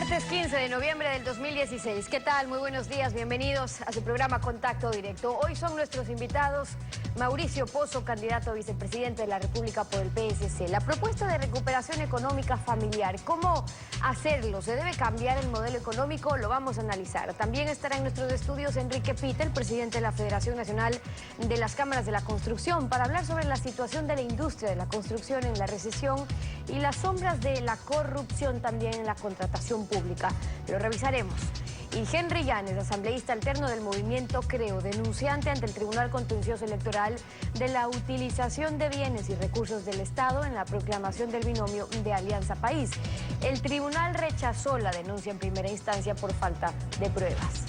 Martes 15 de noviembre del 2016. ¿Qué tal? Muy buenos días, bienvenidos a su programa Contacto Directo. Hoy son nuestros invitados Mauricio Pozo, candidato a vicepresidente de la República por el PSC. La propuesta de recuperación económica familiar, ¿cómo hacerlo? ¿Se debe cambiar el modelo económico? Lo vamos a analizar. También estará en nuestros estudios Enrique Pita, el presidente de la Federación Nacional de las Cámaras de la Construcción, para hablar sobre la situación de la industria de la construcción en la recesión y las sombras de la corrupción también en la contratación pública. Lo revisaremos. Y Henry Llanes, asambleísta alterno del movimiento Creo, denunciante ante el Tribunal Contencioso Electoral de la utilización de bienes y recursos del Estado en la proclamación del binomio de Alianza País. El tribunal rechazó la denuncia en primera instancia por falta de pruebas.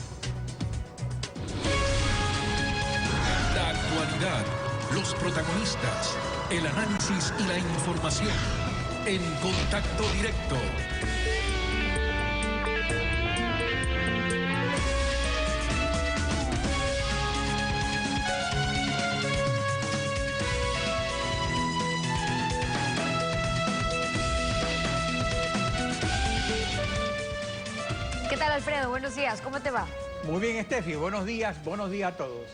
La actualidad, los protagonistas, el análisis y la información en Contacto Directo. ¿Qué tal, Alfredo? Buenos días, ¿cómo te va? Muy bien, Estefi, buenos días a todos.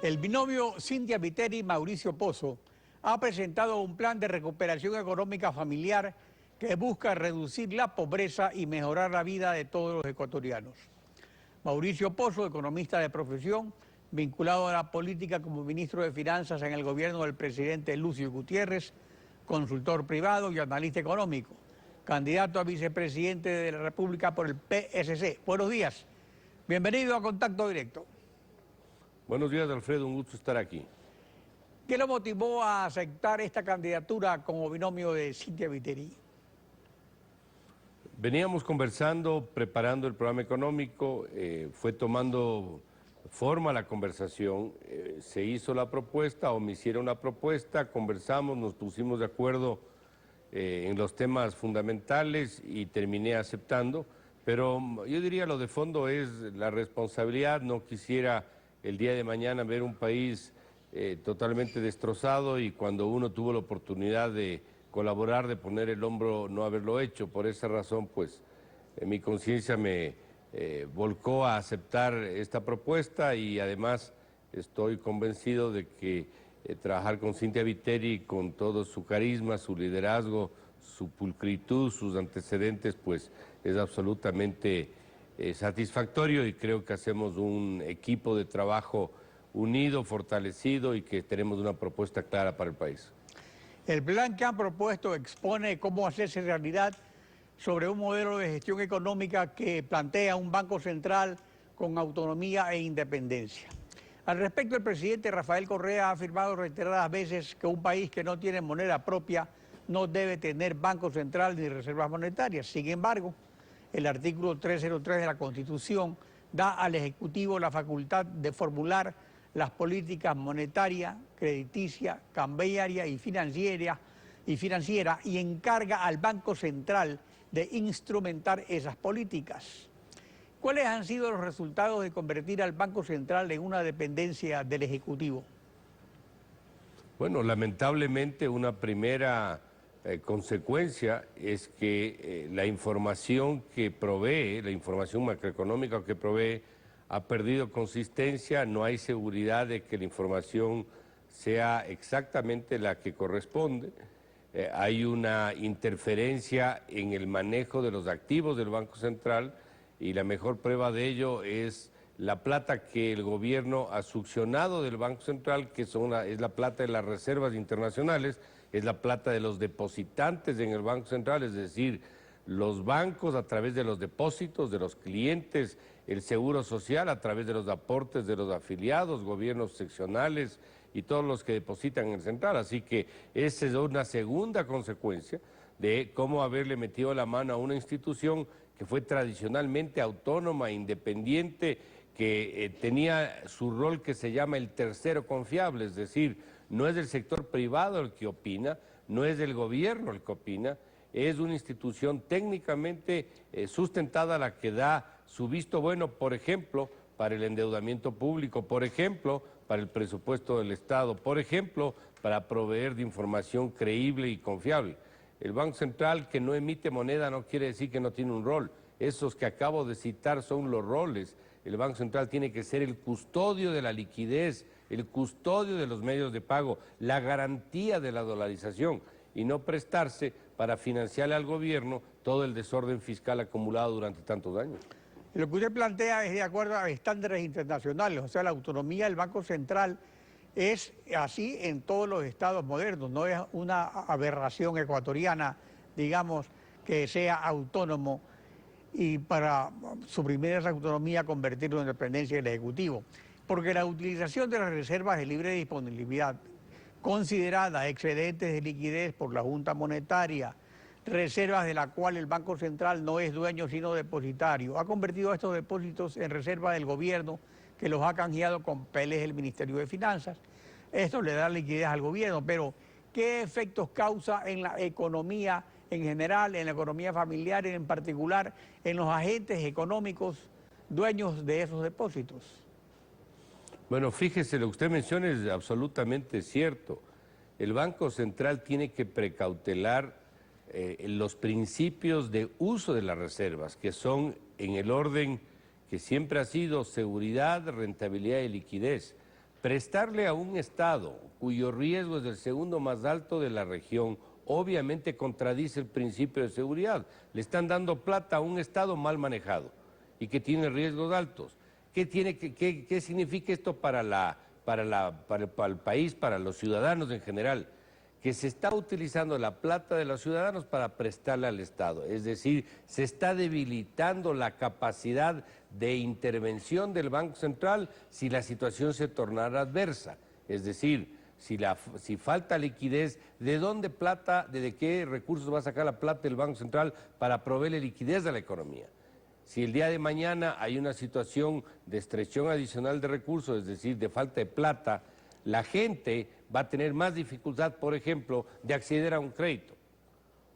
El binomio Cynthia Viteri y Mauricio Pozo ha presentado un plan de recuperación económica familiar que busca reducir la pobreza y mejorar la vida de todos los ecuatorianos. Mauricio Pozo, economista de profesión, vinculado a la política como ministro de Finanzas en el gobierno del presidente Lucio Gutiérrez, consultor privado y analista económico, candidato a vicepresidente de la República por el PSC. Buenos días, bienvenido a Contacto Directo. Buenos días, Alfredo, un gusto estar aquí. ¿Qué lo motivó a aceptar esta candidatura como binomio de Cynthia Viteri? Veníamos conversando, preparando el programa económico, fue tomando forma la conversación, se hizo la propuesta o me hicieron la propuesta, conversamos, nos pusimos de acuerdo en los temas fundamentales y terminé aceptando, pero yo diría lo de fondo es la responsabilidad. No quisiera el día de mañana ver un país totalmente destrozado y cuando uno tuvo la oportunidad de colaborar, de poner el hombro, no haberlo hecho. Por esa razón, pues, mi conciencia me volcó a aceptar esta propuesta y además estoy convencido de que trabajar con Cynthia Viteri, con todo su carisma, su liderazgo, su pulcritud, sus antecedentes, pues es absolutamente satisfactorio y creo que hacemos un equipo de trabajo unido, fortalecido y que tenemos una propuesta clara para el país. El plan que han propuesto expone cómo hacerse realidad sobre un modelo de gestión económica que plantea un banco central con autonomía e independencia. Al respecto, el presidente Rafael Correa ha afirmado reiteradas veces que un país que no tiene moneda propia no debe tener banco central ni reservas monetarias. Sin embargo, el artículo 303 de la Constitución da al Ejecutivo la facultad de formular las políticas monetaria, crediticia, cambiaria y financiera y encarga al Banco Central de instrumentar esas políticas. ¿Cuáles han sido los resultados de convertir al Banco Central en una dependencia del Ejecutivo? Bueno, lamentablemente una primera consecuencia es que la información que provee, la información macroeconómica que provee, ha perdido consistencia, no hay seguridad de que la información sea exactamente la que corresponde. Hay una interferencia en el manejo de los activos del Banco Central y la mejor prueba de ello es la plata que el gobierno ha succionado del Banco Central, que es la plata de las reservas internacionales, es la plata de los depositantes en el Banco Central, es decir, los bancos a través de los depósitos de los clientes, el seguro social a través de los aportes de los afiliados, gobiernos seccionales y todos los que depositan en el central. Así que esa es una segunda consecuencia de cómo haberle metido la mano a una institución que fue tradicionalmente autónoma, independiente, que tenía su rol que se llama el tercero confiable, es decir, no es del sector privado el que opina, no es del gobierno el que opina, es una institución técnicamente sustentada la que da su visto bueno, por ejemplo, para el endeudamiento público, por ejemplo, para el presupuesto del Estado, por ejemplo, para proveer de información creíble y confiable. El Banco Central, que no emite moneda, no quiere decir que no tiene un rol. esos que acabo de citar son los roles. El Banco Central tiene que ser el custodio de la liquidez, el custodio de los medios de pago, la garantía de la dolarización y no prestarse para financiarle al gobierno todo el desorden fiscal acumulado durante tantos años. Lo que usted plantea es de acuerdo a estándares internacionales, o sea, la autonomía del Banco Central es así en todos los estados modernos, no es una aberración ecuatoriana, digamos, que sea autónomo y para suprimir esa autonomía convertirlo en dependencia del Ejecutivo. Porque la utilización de las reservas de libre disponibilidad, consideradas excedentes de liquidez por la Junta Monetaria, reservas de la cual el Banco Central no es dueño sino depositario, ha convertido estos depósitos en reservas del gobierno que los ha canjeado con peles del Ministerio de Finanzas. Esto le da liquidez al gobierno, pero ¿qué efectos causa en la economía en general, en la economía familiar y en particular en los agentes económicos dueños de esos depósitos? Bueno, fíjese, lo que usted menciona es absolutamente cierto. El Banco Central tiene que precautelar los principios de uso de las reservas, que son en el orden que siempre ha sido seguridad, rentabilidad y liquidez. Prestarle a un Estado cuyo riesgo es el segundo más alto de la región, obviamente contradice el principio de seguridad. Le están dando plata a un Estado mal manejado y que tiene riesgos altos. ¿Qué significa esto para el país, para los ciudadanos en general? Que se está utilizando la plata de los ciudadanos para prestarle al Estado. Es decir, se está debilitando la capacidad de intervención del Banco Central si la situación se tornara adversa. Es decir, si falta liquidez, ¿de dónde plata, de qué recursos va a sacar la plata del Banco Central para proveerle liquidez a la economía? Si el día de mañana hay una situación de estrechez adicional de recursos, es decir, de falta de plata, la gente va a tener más dificultad, por ejemplo, de acceder a un crédito.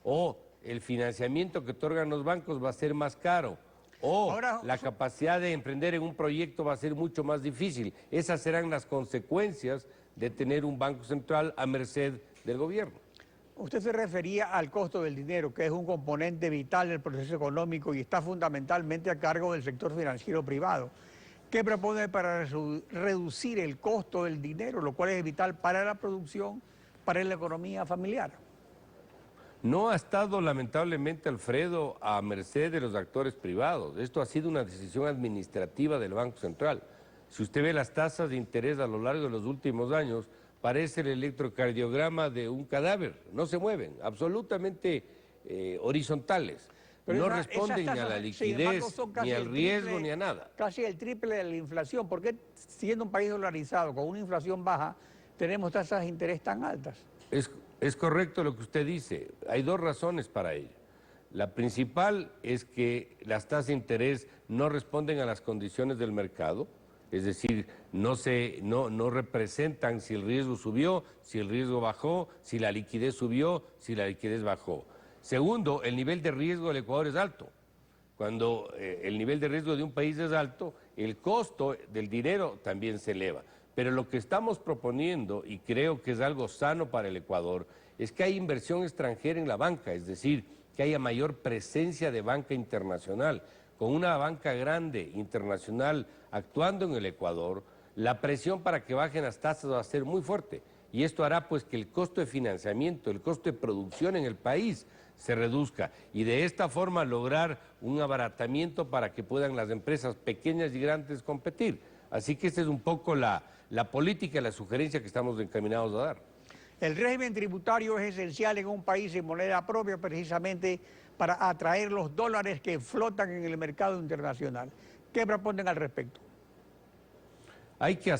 O el financiamiento que otorgan los bancos va a ser más caro. O la capacidad de emprender en un proyecto va a ser mucho más difícil. Esas serán las consecuencias de tener un Banco Central a merced del gobierno. Usted se refería al costo del dinero, que es un componente vital del proceso económico y está fundamentalmente a cargo del sector financiero privado. ¿Qué propone para reducir el costo del dinero, lo cual es vital para la producción, para la economía familiar? No ha estado lamentablemente, Alfredo, a merced de los actores privados. Esto ha sido una decisión administrativa del Banco Central. Si usted ve las tasas de interés a lo largo de los últimos años, parece el electrocardiograma de un cadáver. No se mueven, absolutamente horizontales. Pero no responden ni a la liquidez, ni al riesgo, ni a nada. Casi el triple de la inflación. ¿Por qué, siendo un país dolarizado, con una inflación baja, tenemos tasas de interés tan altas? Es correcto lo que usted dice. Hay dos razones para ello. La principal es que las tasas de interés no responden a las condiciones del mercado, es decir, no representan si el riesgo subió, si el riesgo bajó, si la liquidez subió, si la liquidez bajó. Segundo, el nivel de riesgo del Ecuador es alto. Cuando el nivel de riesgo de un país es alto, el costo del dinero también se eleva. Pero lo que estamos proponiendo, y creo que es algo sano para el Ecuador, es que haya inversión extranjera en la banca, es decir, que haya mayor presencia de banca internacional. Con una banca grande, internacional, actuando en el Ecuador, la presión para que bajen las tasas va a ser muy fuerte. Y esto hará pues que el costo de financiamiento, el costo de producción en el país se reduzca y de esta forma lograr un abaratamiento para que puedan las empresas pequeñas y grandes competir. Así que esta es un poco la política y la sugerencia que estamos encaminados a dar. El régimen tributario es esencial en un país en moneda propia precisamente para atraer los dólares que flotan en el mercado internacional. ¿Qué proponen al respecto? Hay que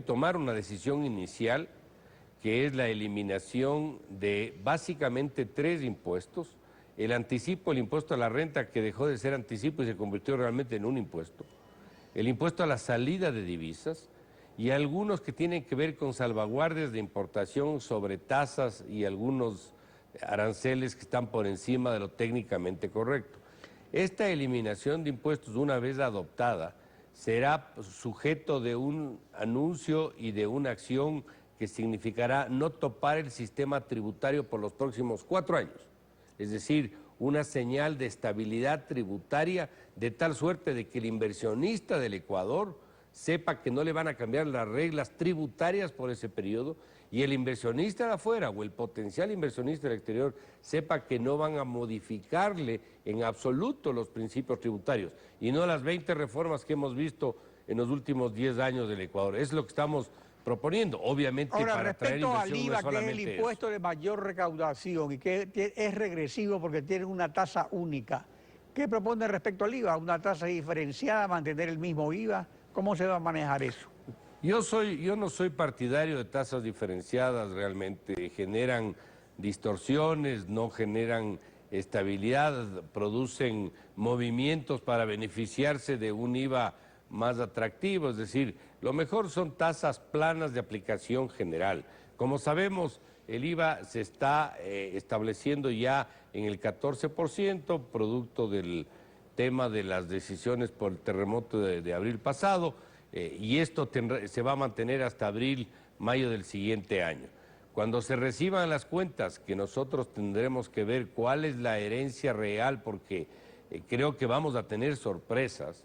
tomar una decisión inicial, que es la eliminación de básicamente 3 impuestos. El anticipo, el impuesto a la renta, que dejó de ser anticipo y se convirtió realmente en un impuesto. El impuesto a la salida de divisas y algunos que tienen que ver con salvaguardias de importación sobre tasas y algunos aranceles que están por encima de lo técnicamente correcto. Esta eliminación de impuestos, una vez adoptada, será sujeto de un anuncio y de una acción que significará no topar el sistema tributario por los próximos 4 años. Es decir, una señal de estabilidad tributaria de tal suerte de que el inversionista del Ecuador sepa que no le van a cambiar las reglas tributarias por ese periodo y el inversionista de afuera o el potencial inversionista del exterior sepa que no van a modificarle en absoluto los principios tributarios y no las 20 reformas que hemos visto en los últimos 10 años del Ecuador. Es lo que estamos proponiendo, obviamente. Ahora, para traer respecto al inversión, IVA, no que es el solamente impuesto de mayor recaudación y que es regresivo porque tiene una tasa única, ¿qué propone respecto al IVA? ¿Una tasa diferenciada, mantener el mismo IVA? ¿Cómo se va a manejar eso? Yo no soy partidario de tasas diferenciadas, realmente generan distorsiones, no generan estabilidad, producen movimientos para beneficiarse de un IVA más atractivo, es decir, lo mejor son tasas planas de aplicación general. Como sabemos, el IVA se está estableciendo ya en el 14%, producto del tema de las decisiones por el terremoto de abril pasado, y esto se va a mantener hasta abril, mayo del siguiente año. Cuando se reciban las cuentas, que nosotros tendremos que ver cuál es la herencia real, porque creo que vamos a tener sorpresas,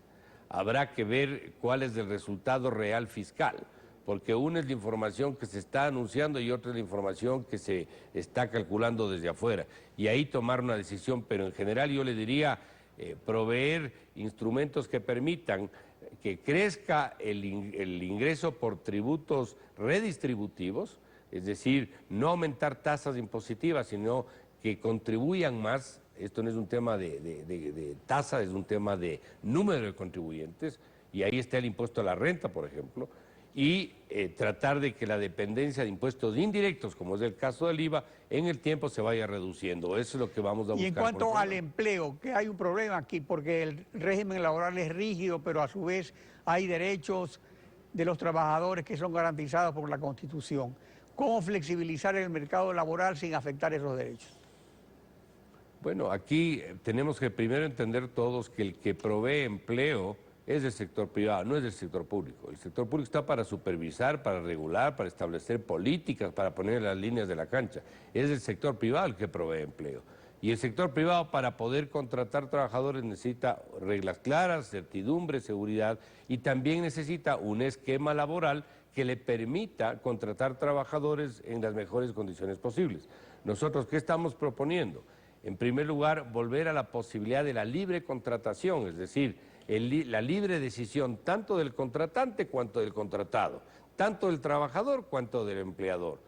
habrá que ver cuál es el resultado real fiscal, porque una es la información que se está anunciando y otra es la información que se está calculando desde afuera, y ahí tomar una decisión, pero en general yo le diría proveer instrumentos que permitan que crezca el ingreso por tributos redistributivos, es decir, no aumentar tasas impositivas, sino que contribuyan más. Esto no es un tema de tasa, es un tema de número de contribuyentes, y ahí está el impuesto a la renta, por ejemplo, y tratar de que la dependencia de impuestos indirectos, como es el caso del IVA, en el tiempo se vaya reduciendo. Eso es lo que vamos a buscar. Y en cuanto al empleo, que hay un problema aquí, porque el régimen laboral es rígido, pero a su vez hay derechos de los trabajadores que son garantizados por la Constitución. ¿Cómo flexibilizar el mercado laboral sin afectar esos derechos? Bueno, aquí tenemos que primero entender todos que el que provee empleo es del sector privado, no es del sector público. El sector público está para supervisar, para regular, para establecer políticas, para poner las líneas de la cancha. Es el sector privado el que provee empleo. Y el sector privado, para poder contratar trabajadores, necesita reglas claras, certidumbre, seguridad, y también necesita un esquema laboral que le permita contratar trabajadores en las mejores condiciones posibles. Nosotros, ¿qué estamos proponiendo? En primer lugar, volver a la posibilidad de la libre contratación, es decir, la libre decisión tanto del contratante cuanto del contratado, tanto del trabajador cuanto del empleador,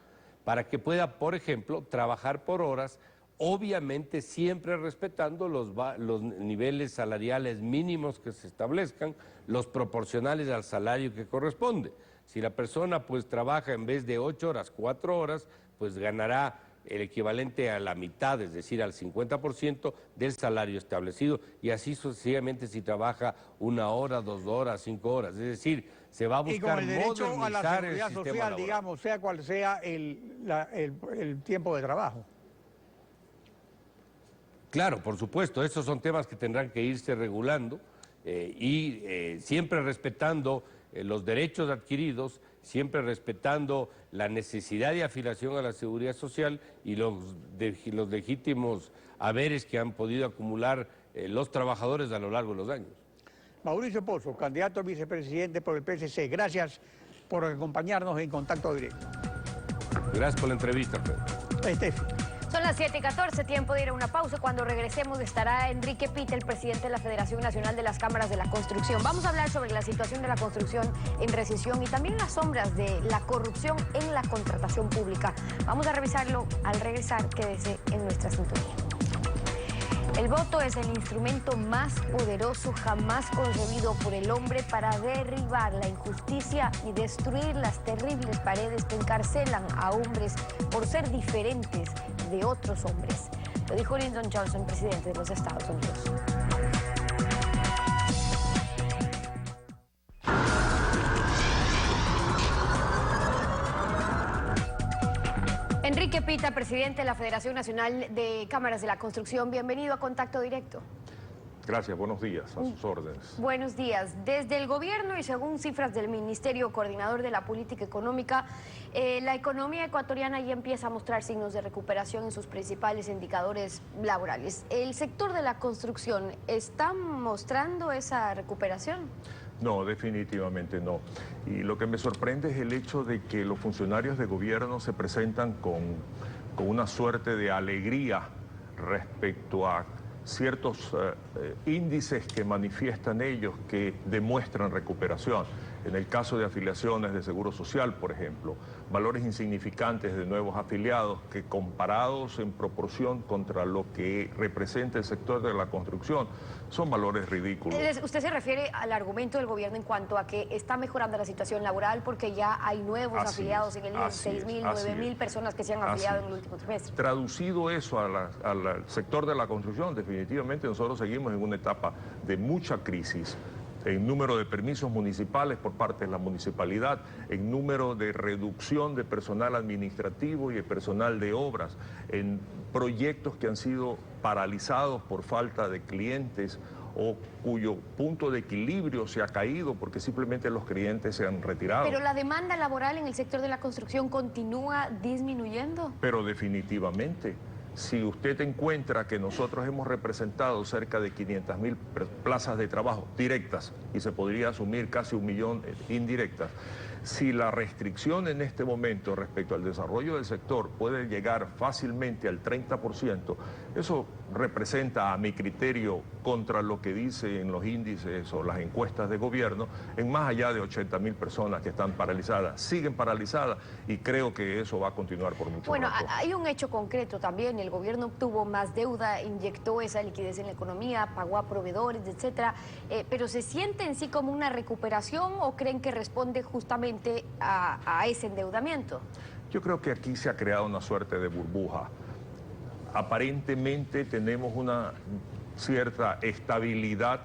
para que pueda, por ejemplo, trabajar por horas, obviamente siempre respetando los niveles salariales mínimos que se establezcan, los proporcionales al salario que corresponde. Si la persona pues trabaja en vez de 8 horas, 4 horas, pues ganará el equivalente a la mitad, es decir, al 50% del salario establecido, y así sucesivamente si trabaja 1 hora, 2 horas, 5 horas. Es decir, se va a buscar modernizar el sistema laboral. Y con el derecho a la seguridad social, digamos, sea cual sea el tiempo de trabajo. Claro, por supuesto, esos son temas que tendrán que irse regulando y siempre respetando los derechos adquiridos, siempre respetando la necesidad de afiliación a la seguridad social y los legítimos haberes que han podido acumular los trabajadores a lo largo de los años. Mauricio Pozo, candidato a vicepresidente por el PSC, gracias por acompañarnos en Contacto Directo. Gracias por la entrevista, Pedro. Estefi. Son las 7:14, tiempo de ir a una pausa. Cuando regresemos estará Enrique Pita, el presidente de la Federación Nacional de las Cámaras de la Construcción. Vamos a hablar sobre la situación de la construcción en recesión y también las sombras de la corrupción en la contratación pública. Vamos a revisarlo al regresar, quédese en nuestra sintonía. El voto es el instrumento más poderoso jamás concebido por el hombre para derribar la injusticia y destruir las terribles paredes que encarcelan a hombres por ser diferentes de otros hombres. Lo dijo Lyndon Johnson, presidente de los Estados Unidos. Enrique Pita, presidente de la Federación Nacional de Cámaras de la Construcción, bienvenido a Contacto Directo. Gracias, buenos días, a sus órdenes. Buenos días. Desde el gobierno y según cifras del Ministerio Coordinador de la Política Económica, la economía ecuatoriana ya empieza a mostrar signos de recuperación en sus principales indicadores laborales. ¿El sector de la construcción está mostrando esa recuperación? No, definitivamente no. Y lo que me sorprende es el hecho de que los funcionarios de gobierno se presentan con una suerte de alegría respecto a ciertos índices que manifiestan ellos que demuestran recuperación. En el caso de afiliaciones de Seguro Social, por ejemplo, valores insignificantes de nuevos afiliados que comparados en proporción contra lo que representa el sector de la construcción, son valores ridículos. ¿Usted se refiere al argumento del gobierno en cuanto a que está mejorando la situación laboral porque ya hay nuevos afiliados en el IES, 6.000, 9.000 personas que se han afiliado en el último trimestre? Traducido eso al sector de la construcción, definitivamente nosotros seguimos en una etapa de mucha crisis en número de permisos municipales por parte de la municipalidad, en número de reducción de personal administrativo y de personal de obras, en proyectos que han sido paralizados por falta de clientes o cuyo punto de equilibrio se ha caído porque simplemente los clientes se han retirado. Pero la demanda laboral en el sector de la construcción continúa disminuyendo. Pero definitivamente. Si usted encuentra que nosotros hemos representado cerca de 500.000 plazas de trabajo directas y se podría asumir casi 1 millón indirectas, si la restricción en este momento respecto al desarrollo del sector puede llegar fácilmente al 30%, eso representa a mi criterio contra lo que dicen los índices o las encuestas de gobierno en más allá de 80.000 personas que están paralizadas, siguen paralizadas y creo que eso va a continuar por mucho tiempo. Bueno, hay un hecho concreto también, el gobierno obtuvo más deuda, inyectó esa liquidez en la economía, pagó a proveedores, etcétera, pero ¿se siente en sí como una recuperación o creen que responde justamente a ese endeudamiento? Yo creo que aquí se ha creado una suerte de burbuja. Aparentemente tenemos una cierta estabilidad,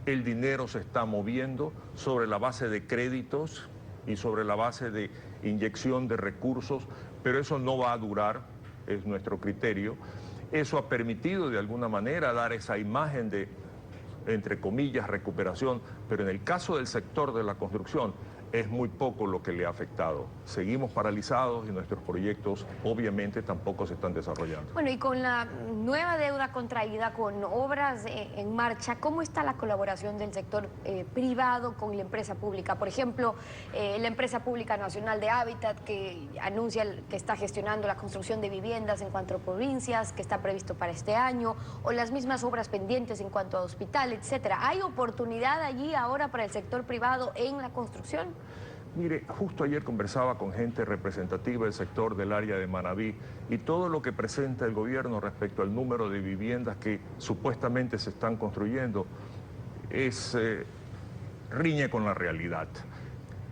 el dinero se está moviendo sobre la base de créditos y sobre la base de inyección de recursos, pero eso no va a durar, es nuestro criterio. Eso ha permitido de alguna manera dar esa imagen de, entre comillas, recuperación, pero en el caso del sector de la construcción, es muy poco lo que le ha afectado. Seguimos paralizados y nuestros proyectos obviamente tampoco se están desarrollando. Bueno, y con la nueva deuda contraída, con obras en marcha, ¿cómo está la colaboración del sector privado con la empresa pública? Por ejemplo, la empresa pública nacional de Hábitat que anuncia que está gestionando la construcción de viviendas en 4 provincias, que está previsto para este año, o las mismas obras pendientes en cuanto a hospital, etcétera. ¿Hay oportunidad allí ahora para el sector privado en la construcción? Mire, justo ayer conversaba con gente representativa del sector del área de Manabí y todo lo que presenta el gobierno respecto al número de viviendas que supuestamente se están construyendo riñe con la realidad.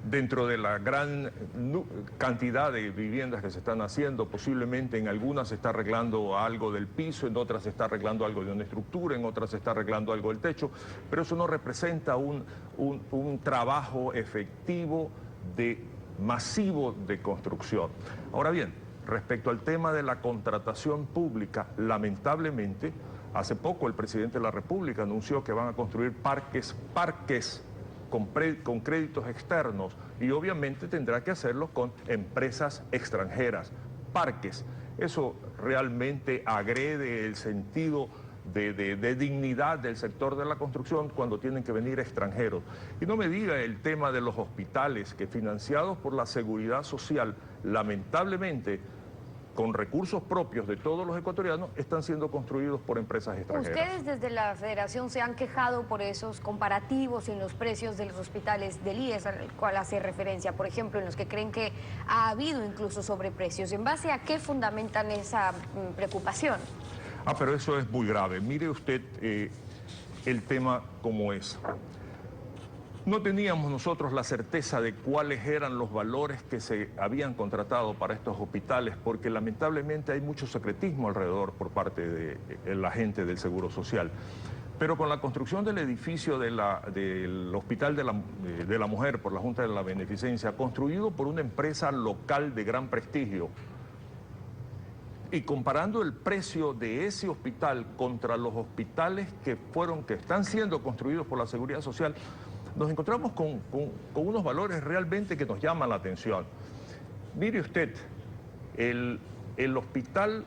Dentro de la gran cantidad de viviendas que se están haciendo, posiblemente en algunas se está arreglando algo del piso, en otras se está arreglando algo de una estructura, en otras se está arreglando algo del techo, pero eso no representa un trabajo efectivo masivo de construcción. Ahora bien, respecto al tema de la contratación pública, lamentablemente, hace poco el presidente de la República anunció que van a construir parques con créditos externos y obviamente tendrá que hacerlo con empresas extranjeras, parques. Eso realmente agrede el sentido de dignidad del sector de la construcción cuando tienen que venir extranjeros. Y no me diga el tema de los hospitales que financiados por la Seguridad Social, lamentablemente, con recursos propios de todos los ecuatorianos, están siendo construidos por empresas extranjeras. Ustedes desde la Federación se han quejado por esos comparativos en los precios de los hospitales del IES, al cual hace referencia, por ejemplo, en los que creen que ha habido incluso sobreprecios. ¿En base a qué fundamentan esa preocupación? Pero eso es muy grave. Mire usted el tema como es. No teníamos nosotros la certeza de cuáles eran los valores que se habían contratado para estos hospitales, porque lamentablemente hay mucho secretismo alrededor por parte de la gente del Seguro Social. Pero con la construcción del edificio del Hospital de la Mujer por la Junta de la Beneficencia, construido por una empresa local de gran prestigio, Y comparando el precio de ese hospital contra los hospitales que están siendo construidos por la Seguridad Social, nos encontramos con unos valores realmente que nos llaman la atención. Mire usted, el hospital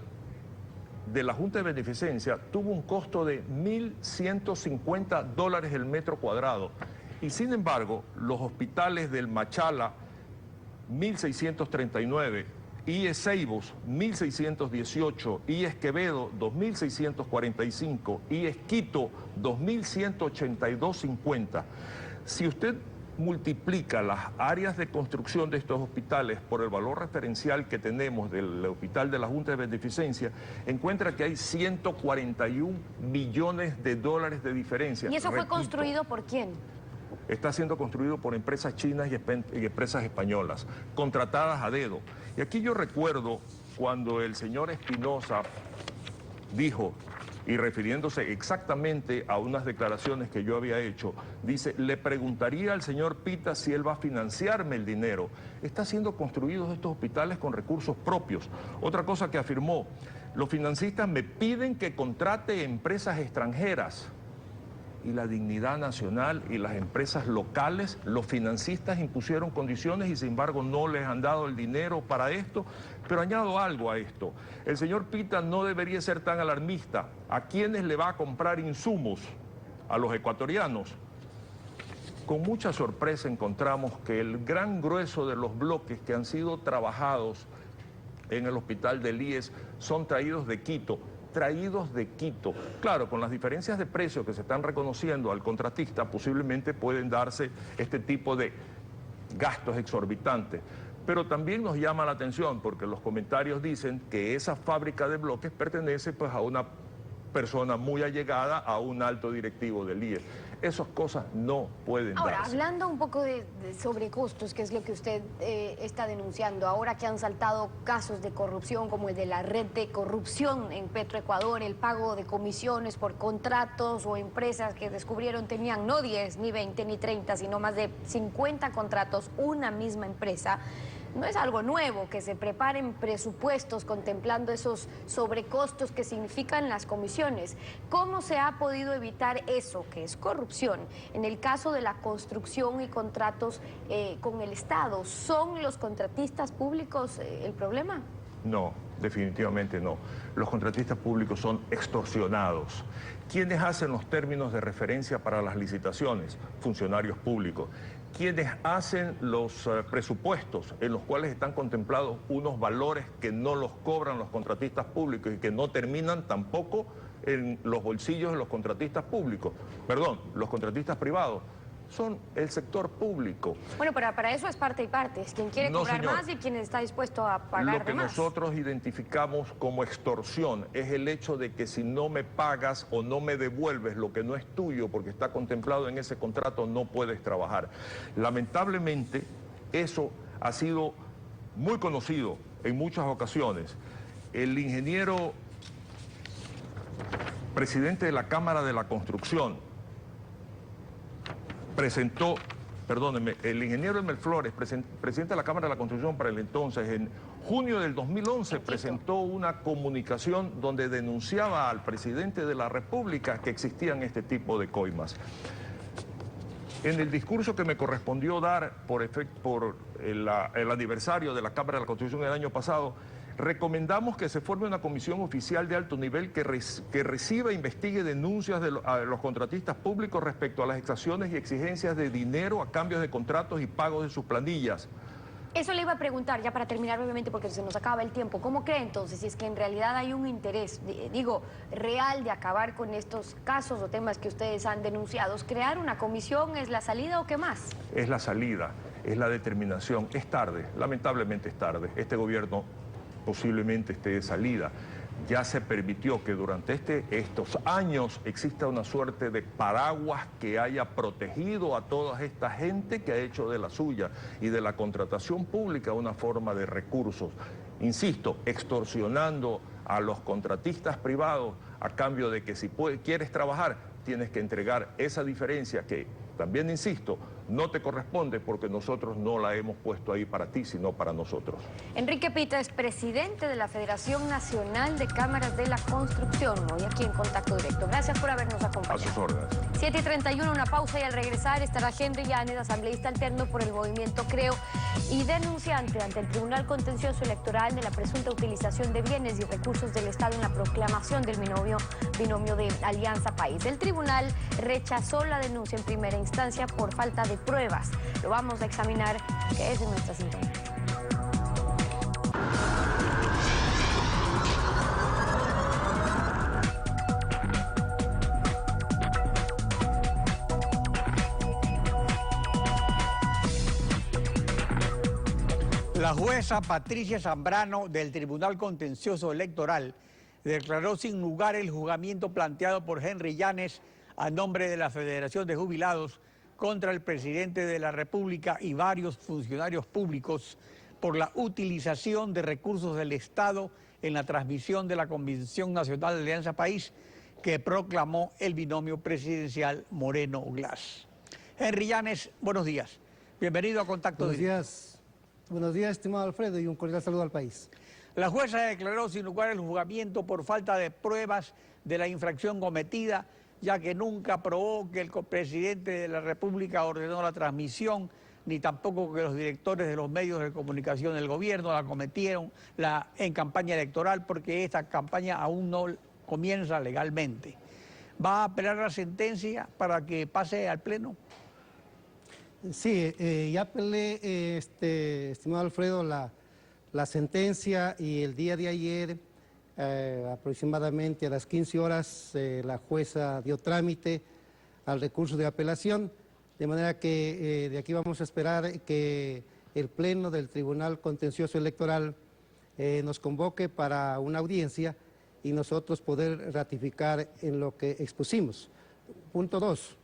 de la Junta de Beneficencia tuvo un costo de $1.150 el metro cuadrado. Y sin embargo, los hospitales del Machala, 1.639, IES Ceibos, 1.618, IES Quevedo, 2.645, IES Quito, 2.182.50. Si usted multiplica las áreas de construcción de estos hospitales por el valor referencial que tenemos del hospital de la Junta de Beneficencia, encuentra que hay 141 millones de dólares de diferencia. ¿Y eso fue construido por quién? Está siendo construido por empresas chinas y empresas españolas, contratadas a dedo. Y aquí yo recuerdo cuando el señor Espinosa dijo, y refiriéndose exactamente a unas declaraciones que yo había hecho, dice, le preguntaría al señor Pita si él va a financiarme el dinero. Está siendo construidos estos hospitales con recursos propios. Otra cosa que afirmó, los financistas me piden que contrate empresas extranjeras. Y la Dignidad Nacional y las empresas locales, los financistas impusieron condiciones y sin embargo no les han dado el dinero para esto. Pero añado algo a esto, el señor Pita no debería ser tan alarmista. ¿A quiénes le va a comprar insumos? A los ecuatorianos. Con mucha sorpresa encontramos que el gran grueso de los bloques que han sido trabajados en el hospital del IES son traídos de Quito. Claro, con las diferencias de precio que se están reconociendo al contratista, posiblemente pueden darse este tipo de gastos exorbitantes. Pero también nos llama la atención porque los comentarios dicen que esa fábrica de bloques pertenece pues a una persona muy allegada a un alto directivo del IES. Esas cosas no pueden darse. Ahora, hablando un poco de sobrecostos, que es lo que usted está denunciando, ahora que han saltado casos de corrupción como el de la red de corrupción en Petroecuador, el pago de comisiones por contratos o empresas que descubrieron tenían no 10, ni 20, ni 30, sino más de 50 contratos, una misma empresa. No es algo nuevo que se preparen presupuestos contemplando esos sobrecostos que significan las comisiones. ¿Cómo se ha podido evitar eso, que es corrupción, en el caso de la construcción y contratos con el Estado? ¿Son los contratistas públicos el problema? No, definitivamente no. Los contratistas públicos son extorsionados. ¿Quiénes hacen los términos de referencia para las licitaciones? Funcionarios públicos. ¿Quiénes hacen los presupuestos en los cuales están contemplados unos valores que no los cobran los contratistas públicos y que no terminan tampoco en los bolsillos de los contratistas públicos? Perdón, los contratistas privados. Son el sector público. Bueno, pero para eso es parte y parte. Es quien quiere cobrar más y quien está dispuesto a pagar de más. Lo que nosotros identificamos como extorsión es el hecho de que si no me pagas o no me devuelves lo que no es tuyo porque está contemplado en ese contrato, no puedes trabajar. Lamentablemente, eso ha sido muy conocido en muchas ocasiones. El ingeniero presidente de la Cámara de la Construcción presentó, perdónenme, el ingeniero Emel Flores, presidente de la Cámara de la Construcción para el entonces, en junio del 2011 presentó una comunicación donde denunciaba al presidente de la República que existían este tipo de coimas. En el discurso que me correspondió dar por el aniversario de la Cámara de la Construcción el año pasado, recomendamos que se forme una comisión oficial de alto nivel que reciba e investigue denuncias a los contratistas públicos respecto a las exacciones y exigencias de dinero a cambios de contratos y pagos de sus planillas. Eso le iba a preguntar, ya para terminar brevemente, porque se nos acaba el tiempo. ¿Cómo cree entonces, si es que en realidad hay un interés, real de acabar con estos casos o temas que ustedes han denunciado? ¿Crear una comisión es la salida o qué más? Es la salida, es la determinación. Es tarde, lamentablemente es tarde. Este gobierno posiblemente esté de salida. Ya se permitió que durante estos años exista una suerte de paraguas que haya protegido a toda esta gente que ha hecho de la suya y de la contratación pública una forma de recursos. Insisto, extorsionando a los contratistas privados a cambio de que si quieres trabajar tienes que entregar esa diferencia que, también insisto, no te corresponde porque nosotros no la hemos puesto ahí para ti, sino para nosotros. Enrique Pita es presidente de la Federación Nacional de Cámaras de la Construcción, hoy aquí en Contacto Directo. Gracias por habernos acompañado. A sus órdenes. 7:31, una pausa y al regresar estará Henry Llanes, asambleísta alterno por el movimiento Creo y denunciante ante el Tribunal Contencioso Electoral de la presunta utilización de bienes y recursos del Estado en la proclamación del binomio de Alianza País. El tribunal rechazó la denuncia en primera instancia por falta de pruebas. Lo vamos a examinar, que es en nuestra sintonía. La jueza Patricia Zambrano del Tribunal Contencioso Electoral declaró sin lugar el juzgamiento planteado por Henry Llanes a nombre de la Federación de Jubilados contra el presidente de la República y varios funcionarios públicos por la utilización de recursos del Estado en la transmisión de la Convención Nacional de Alianza País que proclamó el binomio presidencial Moreno-Glass. Henry Llanes, buenos días. Bienvenido a Contacto Directo. Buenos días, estimado Alfredo, y un cordial saludo al país. La jueza declaró sin lugar el juzgamiento por falta de pruebas de la infracción cometida, ya que nunca probó que el presidente de la República ordenó la transmisión, ni tampoco que los directores de los medios de comunicación del gobierno la cometieron en campaña electoral, porque esta campaña aún no comienza legalmente. ¿Va a apelar la sentencia para que pase al Pleno? Sí, ya apelé, estimado Alfredo, la sentencia, y el día de ayer, aproximadamente a las 15 horas, la jueza dio trámite al recurso de apelación, de manera que de aquí vamos a esperar que el Pleno del Tribunal Contencioso Electoral nos convoque para una audiencia y nosotros poder ratificar en lo que expusimos. Punto 2.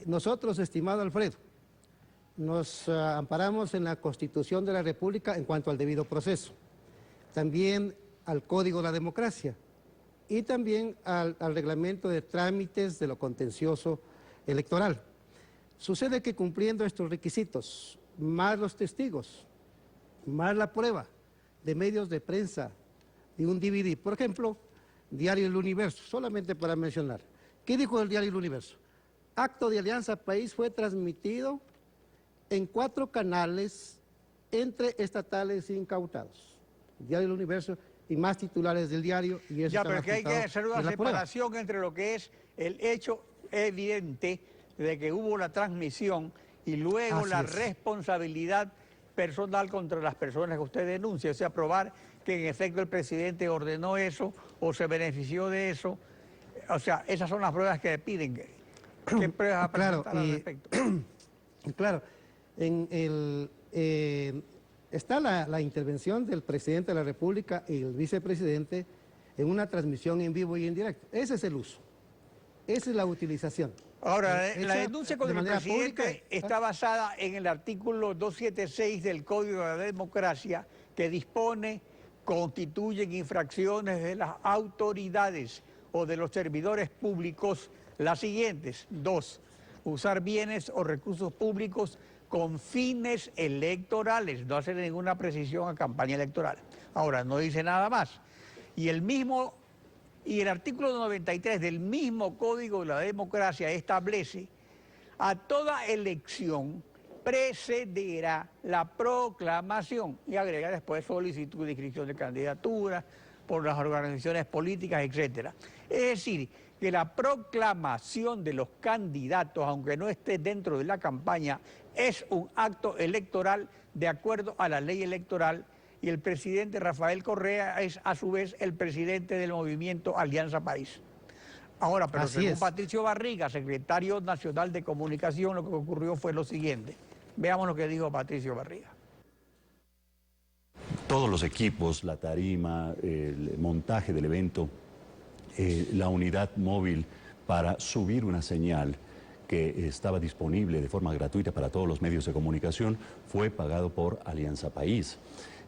Nosotros, estimado Alfredo, nos amparamos en la Constitución de la República en cuanto al debido proceso, también al Código de la Democracia y también al reglamento de trámites de lo contencioso electoral. Sucede que cumpliendo estos requisitos, más los testigos, más la prueba de medios de prensa y un DVD, por ejemplo, Diario El Universo, solamente para mencionar. ¿Qué dijo el Diario El Universo? Acto de Alianza País fue transmitido en 4 canales entre estatales incautados. Diario del Universo y más titulares del diario. Y eso ya, pero que hay que hacer una separación entre lo que es el hecho evidente de que hubo la transmisión y luego la responsabilidad personal contra las personas que usted denuncia, o sea, probar que en efecto el presidente ordenó eso o se benefició de eso. O sea, esas son las pruebas que le piden. ¿Qué pruebas a presentar al respecto? Claro. Está la intervención del presidente de la República y el vicepresidente en una transmisión en vivo y en directo. Ese es el uso. Esa es la utilización. Ahora, la denuncia contra el presidente está basada en el artículo 276 del Código de la Democracia, que dispone, constituyen infracciones de las autoridades o de los servidores públicos las siguientes. 2. Usar bienes o recursos públicos con fines electorales, no hacer ninguna precisión a campaña electoral. Ahora, no dice nada más. Y el artículo 93 del mismo Código de la Democracia establece: a toda elección precederá la proclamación, y agrega después solicitud de inscripción de candidatura por las organizaciones políticas, etcétera. Es decir, que la proclamación de los candidatos, aunque no esté dentro de la campaña, es un acto electoral de acuerdo a la ley electoral, y el presidente Rafael Correa es a su vez el presidente del movimiento Alianza País. Ahora, pero según Patricio Barriga, secretario nacional de Comunicación, lo que ocurrió fue lo siguiente. Veamos lo que dijo Patricio Barriga. Todos los equipos, la tarima, el montaje del evento, la unidad móvil para subir una señal que estaba disponible de forma gratuita para todos los medios de comunicación, fue pagado por Alianza País.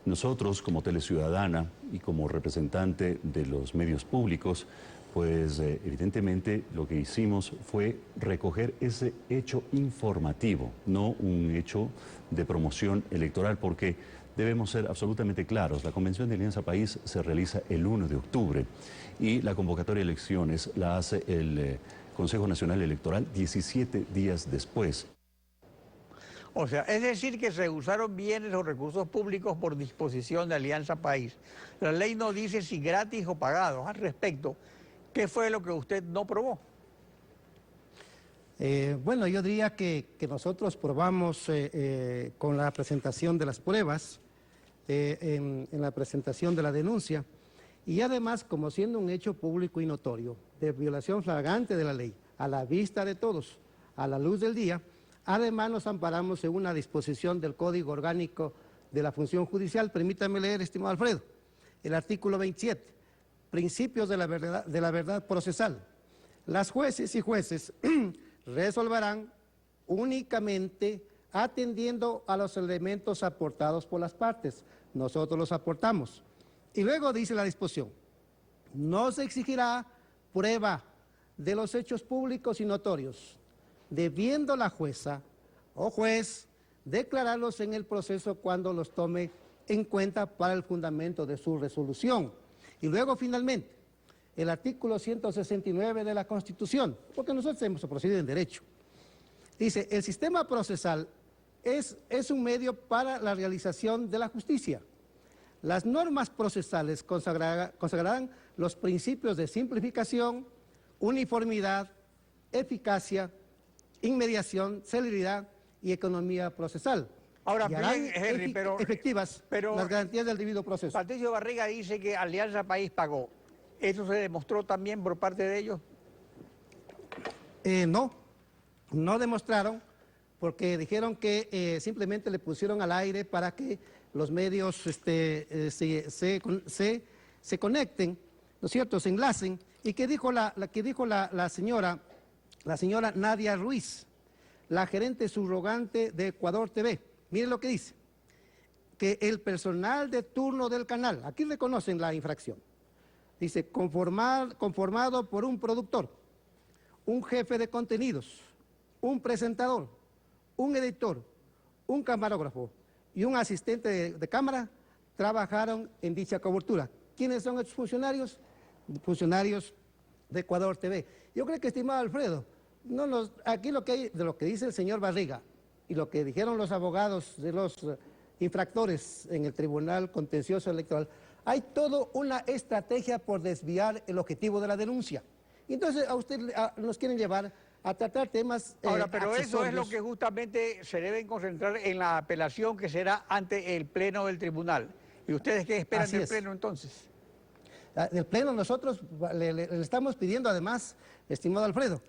Nosotros, como Teleciudadana y como representante de los medios públicos, pues evidentemente lo que hicimos fue recoger ese hecho informativo, no un hecho de promoción electoral, porque debemos ser absolutamente claros. La Convención de Alianza País se realiza el 1 de octubre y la convocatoria de elecciones la hace el Consejo Nacional Electoral 17 días después. O sea, es decir que se usaron bienes o recursos públicos por disposición de Alianza País. La ley no dice si gratis o pagados. Al respecto, ¿qué fue lo que usted no probó? Bueno, yo diría que nosotros probamos con la presentación de las pruebas, en la presentación de la denuncia, y además, como siendo un hecho público y notorio, de violación flagrante de la ley, a la vista de todos, a la luz del día, además nos amparamos en una disposición del Código Orgánico de la Función Judicial. Permítame leer, estimado Alfredo, el artículo 27, principios de la verdad procesal. Las jueces y jueces resolverán únicamente atendiendo a los elementos aportados por las partes. Nosotros los aportamos. Y luego dice la disposición, no se exigirá prueba de los hechos públicos y notorios, debiendo la jueza o juez declararlos en el proceso cuando los tome en cuenta para el fundamento de su resolución. Y luego, finalmente, el artículo 169 de la Constitución, porque nosotros hemos procedido en derecho, dice, el sistema procesal es un medio para la realización de la justicia. Las normas procesales consagrarán los principios de simplificación, uniformidad, eficacia, inmediación, celeridad y economía procesal. Ahora, y harán bien, Henry, efectivas las garantías del debido proceso. Patricio Barriga dice que Alianza País pagó. ¿Eso se demostró también por parte de ellos? No demostraron, porque dijeron que simplemente le pusieron al aire para que los medios se conecten, ¿no es cierto?, se enlacen. ¿Y qué dijo la señora Nadia Ruiz, la gerente subrogante de Ecuador TV? Miren lo que dice, que el personal de turno del canal, aquí reconocen la infracción, dice, conformado por un productor, un jefe de contenidos, un presentador, un editor, un camarógrafo y un asistente de cámara, trabajaron en dicha cobertura. ¿Quiénes son estos funcionarios? Funcionarios de Ecuador TV. Yo creo que, estimado Alfredo, aquí de lo que dice el señor Barriga y lo que dijeron los abogados de los infractores en el Tribunal Contencioso Electoral, hay toda una estrategia por desviar el objetivo de la denuncia. Entonces, nos quieren llevar a tratar temas Ahora, pero accesorios. eso es lo que justamente se deben concentrar en la apelación que será ante el Pleno del Tribunal. ¿Y ustedes qué esperan del Pleno entonces? Del Pleno nosotros le estamos pidiendo además, estimado Alfredo,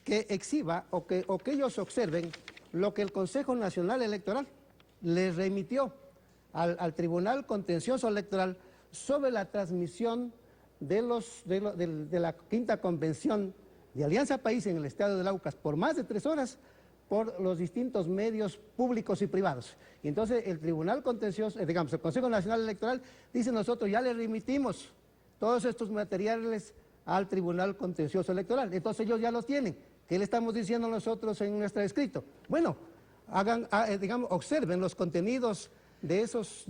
que exhiba o que ellos observen lo que el Consejo Nacional Electoral les remitió al Tribunal Contencioso Electoral sobre la transmisión de la quinta convención de Alianza País en el estado de Laucas por más de 3 horas por los distintos medios públicos y privados. Y entonces el Tribunal Contencioso, el Consejo Nacional Electoral dice, nosotros ya le remitimos todos estos materiales al Tribunal Contencioso Electoral. Entonces ellos ya los tienen. ¿Qué le estamos diciendo nosotros en nuestro escrito? Bueno, observen los contenidos de esos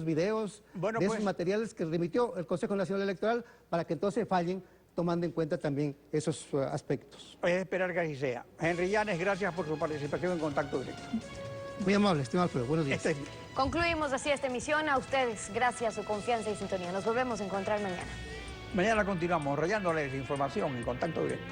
videos, bueno, de esos materiales que remitió el Consejo Nacional Electoral, para que entonces fallen, tomando en cuenta también esos aspectos. Es esperar que así sea. Henry Llanes, gracias por su participación en Contacto Directo. Muy amable, estimado Alfredo. Buenos días. Concluimos así esta emisión. A ustedes, gracias, su confianza y sintonía. Nos volvemos a encontrar mañana. Mañana continuamos rayándoles información en Contacto Directo.